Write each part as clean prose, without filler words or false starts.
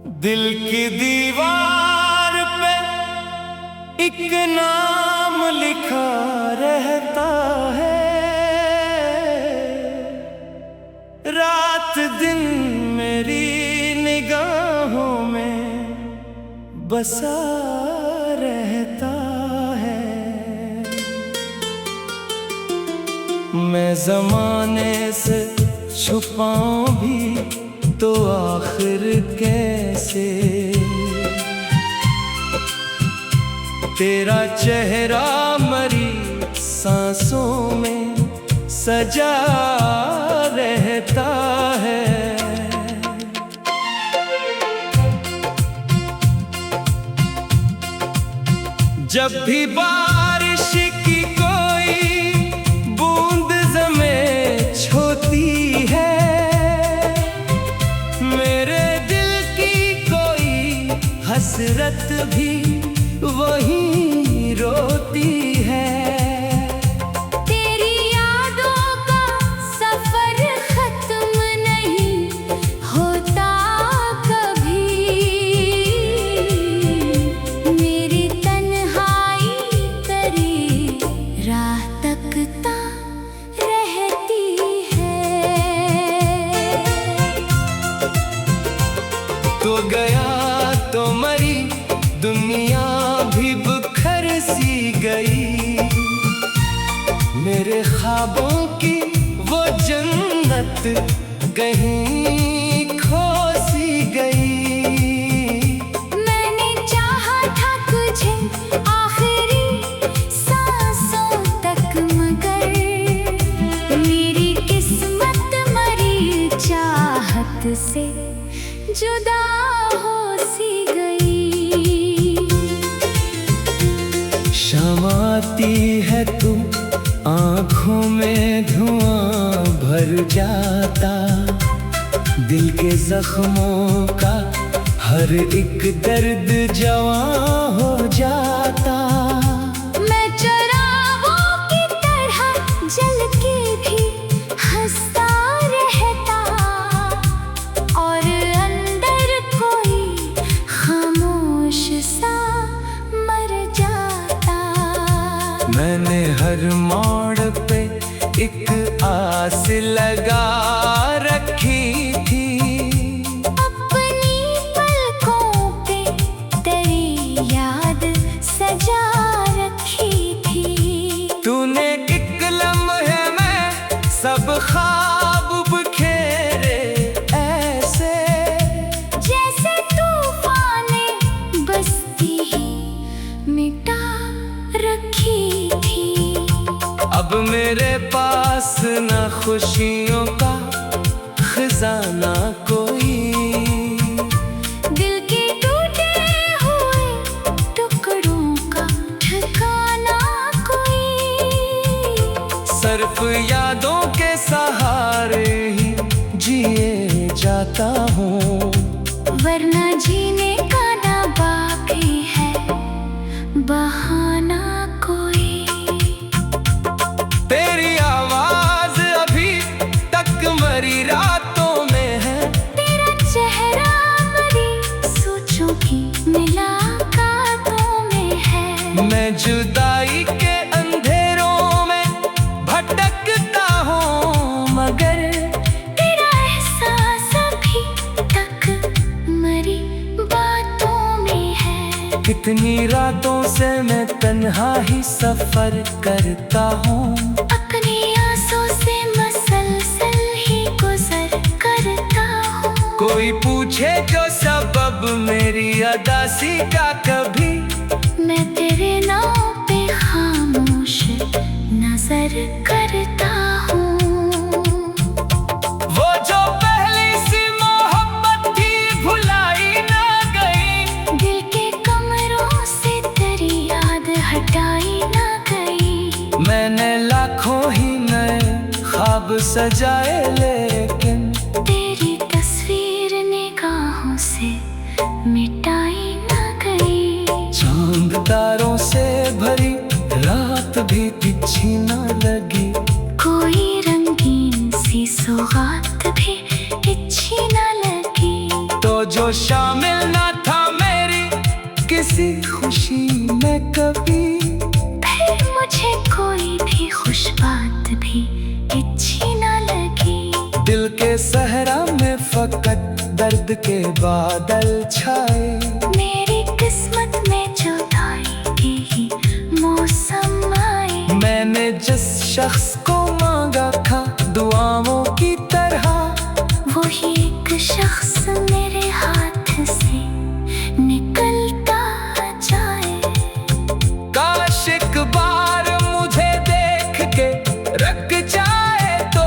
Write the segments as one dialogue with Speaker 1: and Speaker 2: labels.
Speaker 1: दिल की दीवार पे एक नाम लिखा रहता है, रात दिन मेरी निगाहों में बसा रहता है। मैं ज़माने से छुपाऊं भी तो आखिर कैसे, तेरा चेहरा मरी सांसों में सजा रहता है। जब भी बारिश की कोई बूंद ज़मीं छूती है, मेरे दिल की कोई हसरत भी वहीं रोती है।
Speaker 2: तेरी यादों का सफर खत्म नहीं होता कभी, मेरी तन्हाई तेरी राह तकता रहती है।
Speaker 1: तो गया तो मरी दुनिया भी बिखर सी गई, मेरे ख्वाबों की वो जन्नत कहीं खो सी गई।
Speaker 2: मैंने चाहा था तुझे आखिरी सांसों तक, मगर मेरी किस्मत मरी चाहत से जुदा हो सी गई।
Speaker 1: शाम आती है तू आँखों में धुआं भर जाता, दिल के जख्मों का हर एक दर्द जवां हो जाता।
Speaker 2: मैं चरागों की तरह जल के भी हंसता रहता, और अंदर कोई खामोश सा मर जाता।
Speaker 1: मैंने हर मोड़ पे एक आस लगा रखी थी,
Speaker 2: अपनी पलकों पे तेरी याद सजा रखी थी।
Speaker 1: तूने एक लम्हे में सब ख्वाब बिखेरे ऐसे,
Speaker 2: जैसे तूफान ने बस्ती ही मिटा रखी थी।
Speaker 1: अब मेरे पास ना खुशियों का खजाना कोई,
Speaker 2: दिल के टूटे हुए टुकड़ों का ठिकाना कोई,
Speaker 1: सिर्फ यादों के सहारे ही जिए जाता हूँ।
Speaker 2: वरना जीने का ना बाकी है बहाना कोई।
Speaker 1: तेरी आवाज अभी तक मरी रातों में है,
Speaker 2: तेरा चेहरा मरी सोचों की मुलाकातों में है।
Speaker 1: मैं जुदाई के अंधेरों में भटकता हूँ, मगर
Speaker 2: तेरा एहसास अभी तक मरी बातों में है।
Speaker 1: कितनी रातों से मैं तन्हा ही सफर करता हूँ,
Speaker 2: अपनी आंसों से मसलसल ही गुजर करता हूँ।
Speaker 1: कोई पूछे जो सबब मेरी अदासी का, कभी
Speaker 2: मैं तेरे नाम पे खामोश नजर करता हूँ।
Speaker 1: वो जो पहली सी मोहब्बत थी भुलाई ना गई,
Speaker 2: दिल के कमरों से तेरी याद हटाई ना गई।
Speaker 1: मैंने लाखों ही नए ख्वाब सजाए, लेकिन
Speaker 2: तेरी तस्वीर निगाहों से मिटाई ना गई।
Speaker 1: चांद तारों से भरी रात भी तिरछी ना लगी,
Speaker 2: कोई रंगीन सी सौगात भी अच्छी न लगी।
Speaker 1: तो जो शामिल ना था मेरी किसी खुशी में कभी।
Speaker 2: फिर मुझे कोई भी खुश बात भी अच्छी ना लगी।
Speaker 1: दिल के सहरा में फकत दर्द के बादल छाए।
Speaker 2: मेरी किस्मत में जुदाई के ही मौसम आए।
Speaker 1: मैंने जिस शख्स को मांगा था दुआओं की तरह,
Speaker 2: वही एक शख्स मेरे हाथ से निकलता जाए।
Speaker 1: काश एक बार मुझे देख के रख जाए तो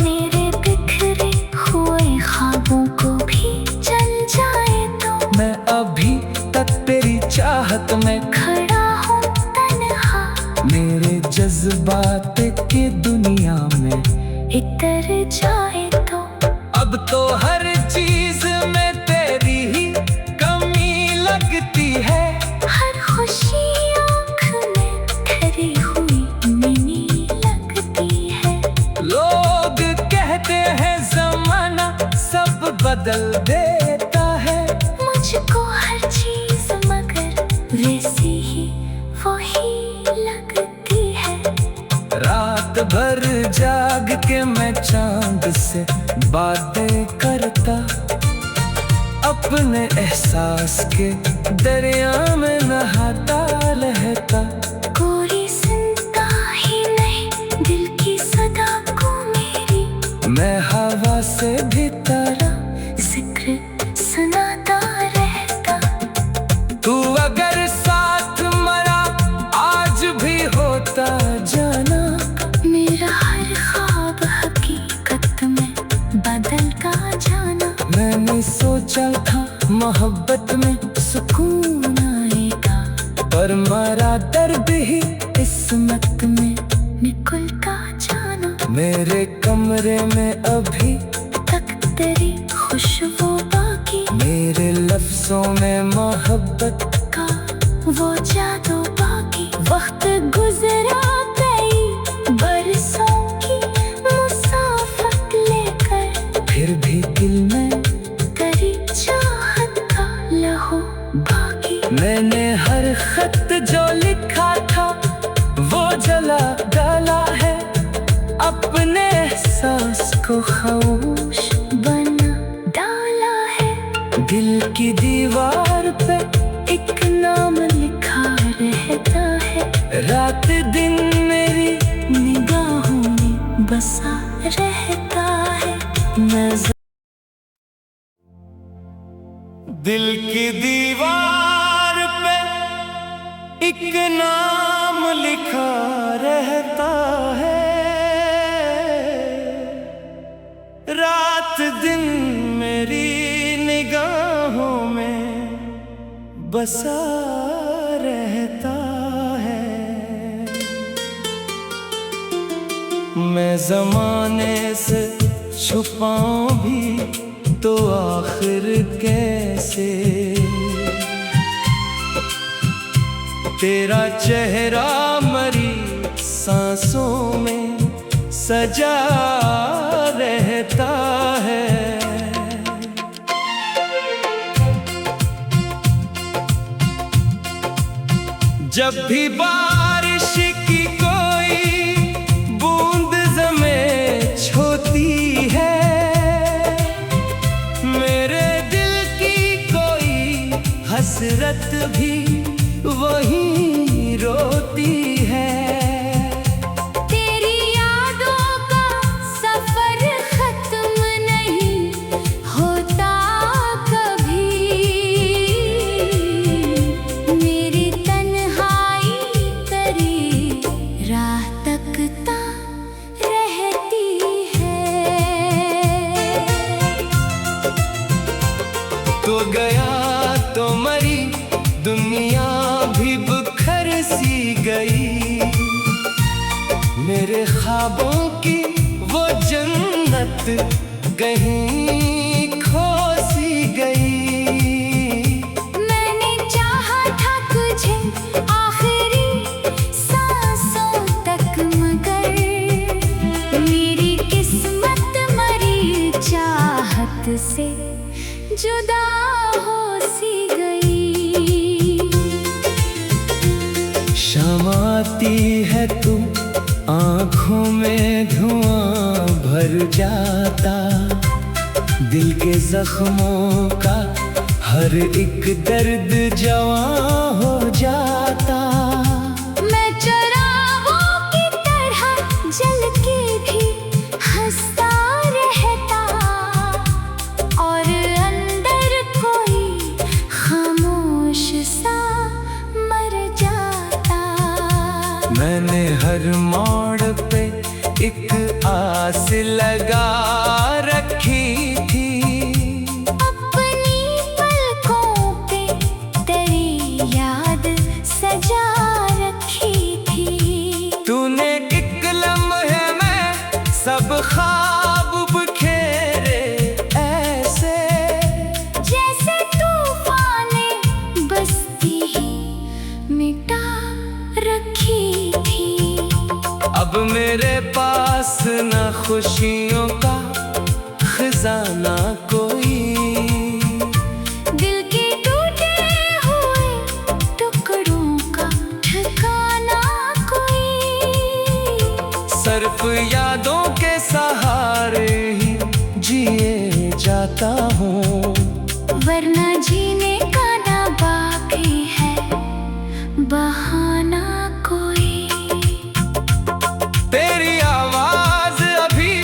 Speaker 2: मेरे बिखरे हुए ख्वाबों को भी जल जाए तो।
Speaker 1: मैं अभी तक तेरी चाहत में
Speaker 2: खड़ा हूँ तन्हा,
Speaker 1: मेरे जज्बात की दुनिया में
Speaker 2: इतर जाए तो।
Speaker 1: अब तो हर चीज में तेरी ही कमी लगती है।
Speaker 2: हर खुशी आँख में ठहरी हुई नहीं लगती है।
Speaker 1: लोग कहते हैं जमाना सब बदल देता है।
Speaker 2: मुझको हर चीज मगर वैसी ही वही लगती है।
Speaker 1: रात भर जाग के मैं चांद से बातें करता, अपने एहसास के दरिया में नहाता रहता।
Speaker 2: कोई सुनता ही नहीं दिल की सदा को मेरी।
Speaker 1: मैं हवा से भी तारा
Speaker 2: जिक्र सुनाता रहता।
Speaker 1: तू अगर साथ मरा आज भी होता जाना।
Speaker 2: मेरा हर ख्वाब हकीकत में बदलता जाना।
Speaker 1: मैंने सोचा था मोहब्बत में सुकून आएगा, पर मरा दर्द ही किस्मत में
Speaker 2: निकलता जाना।
Speaker 1: मेरे कमरे में अभी
Speaker 2: तक तेरी खुशबू बाकी,
Speaker 1: मेरे लफ्जों में मोहब्बत
Speaker 2: का वो जादू बाकी। वक्त गुजरा कई बरसों की मुसाफत लेकर,
Speaker 1: फिर भी दिल में
Speaker 2: तेरी चाहत का लहू बाकी।
Speaker 1: मैंने हर खत जो लिखा था वो जला डाला है। अपने एहसास को खामोश
Speaker 2: बना डाला है।
Speaker 1: दिल की दीवार पे एक नाम लिखा रहता है। रात दिन मेरी
Speaker 2: निगाहों में बसा रहता है।
Speaker 1: मैं दिल की दीवार पे एक नाम लिखा रहता है। रात दिन मेरी निगाहों में बसा रहता है। मैं ज़माने से छुपाऊं भी तो आखिर कैसे, तेरा चेहरा मरी सांसों में सजा रहता है। जब भी बारिश की कोई बूंद ज़मीं छूती है, मेरे दिल की कोई हसरत भी वही रोती है।
Speaker 2: तेरी यादों का सफर खत्म नहीं होता कभी। मेरी तन्हाई तेरी राह तकता रहती है।
Speaker 1: तो गया तो मरी दुनिया भी बिखर सी गई। मेरे ख्वाबों की वो जन्नत कहीं खो सी गई।
Speaker 2: मैंने चाहा था तुझे आखिरी सांसों तक, मगर मेरी किस्मत मरी चाहत से जुदा हो सी गई।
Speaker 1: शाम आती है तू आँखों में धुआं भर जाता, दिल के जख्मों का हर एक दर्द जवां हो जाता।
Speaker 2: मैं चरागों की तरह जल के भी हंसता रहता, और अंदर कोई खामोश सा मर जाता।
Speaker 1: मैंने हर मोड़ पे एक आस लगा रखी थी,
Speaker 2: अपनी पलकों पे तेरी याद सजा रखी थी।
Speaker 1: तूने एक लम्हे में सब ख्वाब बिखेरे ऐसे,
Speaker 2: जैसे तूफान ने बस्ती ही मिटा रखी थी।
Speaker 1: अब मेरे पास न खुशियों का खजाना कोई,
Speaker 2: दिल के टूटे हुए टुकड़ों का ठिकाना कोई।
Speaker 1: सिर्फ यादों के सहारे ही जिए जाता हूँ,
Speaker 2: वरना जीने का ना बाकी है बहाना कोई।
Speaker 1: तेरी आवाज अभी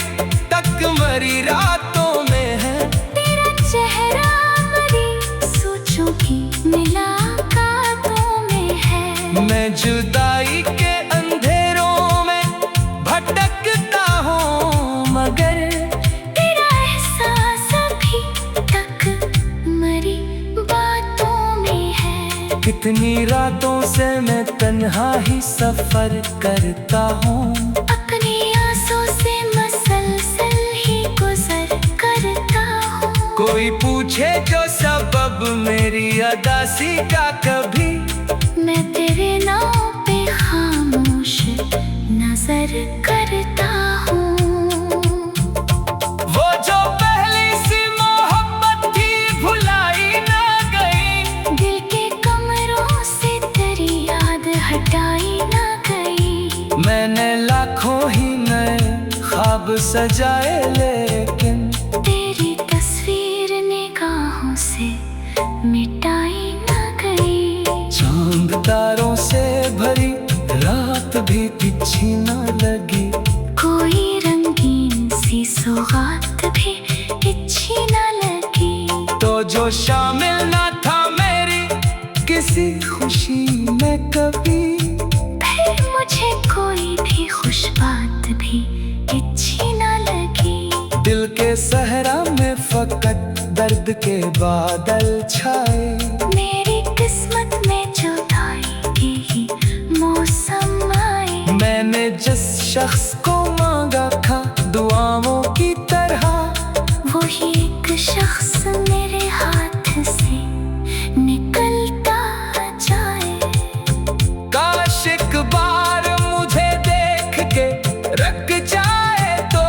Speaker 1: तक मरी रातों में है,
Speaker 2: तेरा चेहरा मरी सोचों की मुलाकातों में है।
Speaker 1: मैं जुदाई के अंधेरों में भटकता हूँ, मगर
Speaker 2: तेरा एहसास अभी तक मरी बातों में है।
Speaker 1: कितनी रातों से मैं तन्हा ही सफर करता हूँ,
Speaker 2: अपनी आंसू से मसलसल ही गुजर करता हूँ।
Speaker 1: कोई पूछे जो सबब मेरी अदासी का, कभी
Speaker 2: मैं तेरे नाम पे खामोश नजर करता हूँ।
Speaker 1: वो जो पहली सी मोहब्बत थी भुलाई ना गई,
Speaker 2: दिल के कमरों से तेरी याद हटाई ना गई।
Speaker 1: मैंने लाखों ही नए ख्वाब सजाए, लेकिन
Speaker 2: तेरी तस्वीर निगाहों से मिटाई ना गई।
Speaker 1: चांद तारों से भरी रात भी पीछे न लगी,
Speaker 2: कोई रंगीन सी सौगात भी अच्छी न लगी।
Speaker 1: तो जो शामिल ना था मेरी किसी खुशी में कभी,
Speaker 2: फिर मुझे कोई भी खुश बात भी अच्छी न लगी।
Speaker 1: दिल के सहरा में फकत दर्द के बादल छाए,
Speaker 2: मेरी किस्मत में जुदाई के ही मौसम आए।
Speaker 1: मैंने जिस शख्स को मांगा था दुआओं की तरह,
Speaker 2: वही एक शख्स मेरे हाथ से निकलता जाए।
Speaker 1: काश एक बार मुझे देख के रख जाए तो,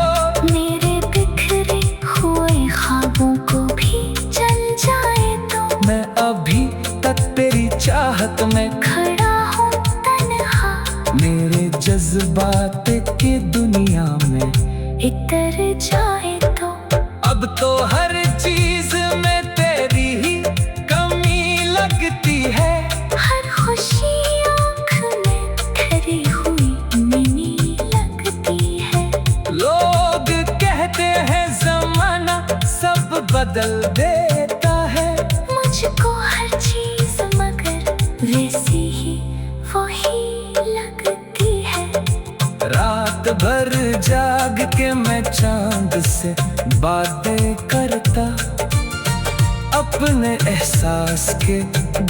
Speaker 2: मेरे बिखरे हुए ख्वाबों को भी जल जाए तो।
Speaker 1: मैं अभी तक तेरी चाहत में
Speaker 2: खड़ा हूँ तन्हा,
Speaker 1: मेरे जज्बात की दुनिया में
Speaker 2: इतर जाए तो।
Speaker 1: अब तो हर चीज में तेरी ही कमी लगती है,
Speaker 2: हर खुशी आँख में ठहरी हुई नहीं लगती है।
Speaker 1: लोग कहते हैं जमाना सब बदल देता है,
Speaker 2: मुझको हर चीज मगर वैसी ही वही लगती है।
Speaker 1: रात भर जाग के मैं चांद से बातें करता, अपने एहसास के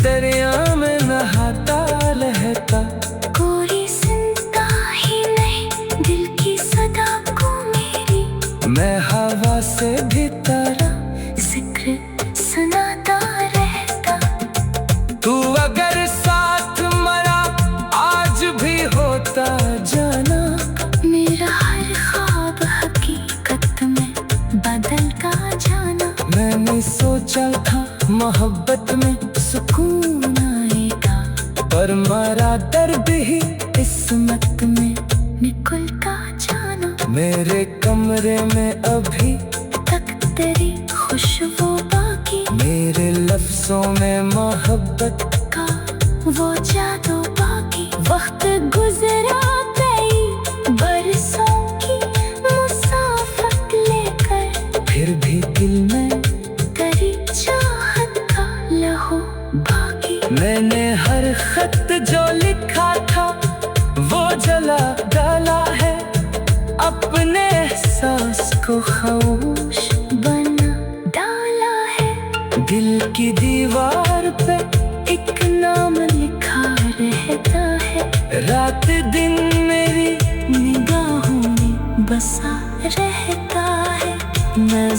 Speaker 1: दरिया में नहाता रहता।
Speaker 2: कोई सुनता ही नहीं दिल की सदा को मेरी,
Speaker 1: मैं हवा से भी तरह
Speaker 2: जिक्र सुनाता रहता।
Speaker 1: तू अगर साथ मरा आज भी होता जाना,
Speaker 2: मेरा हर ख्वाब हकीकत में बदल का जाना।
Speaker 1: मैंने सोचा था मोहब्बत में सुकून आएगा, पर मरा दर्द ही किस्मत में
Speaker 2: निकल का जाना।
Speaker 1: मेरे कमरे में अभी
Speaker 2: तक तेरी खुशबू बाकी,
Speaker 1: मेरे लफ्जों में मोहब्बत
Speaker 2: का वो जादू बाकी। वक्त गुजरा कई बरसों की मुसाफत लेकर,
Speaker 1: फिर भी दिल में
Speaker 2: तेरी चाहत का लहू बाकी।
Speaker 1: मैंने हर खत जो लिखा था वो जला डाला है, अपने एहसास को खामोश
Speaker 2: बना डाला है।
Speaker 1: दिल की दीवार पे एक नाम लिखा रहता है, रात दिन मेरी
Speaker 2: निगाहों में बसा रहता है।
Speaker 1: मैं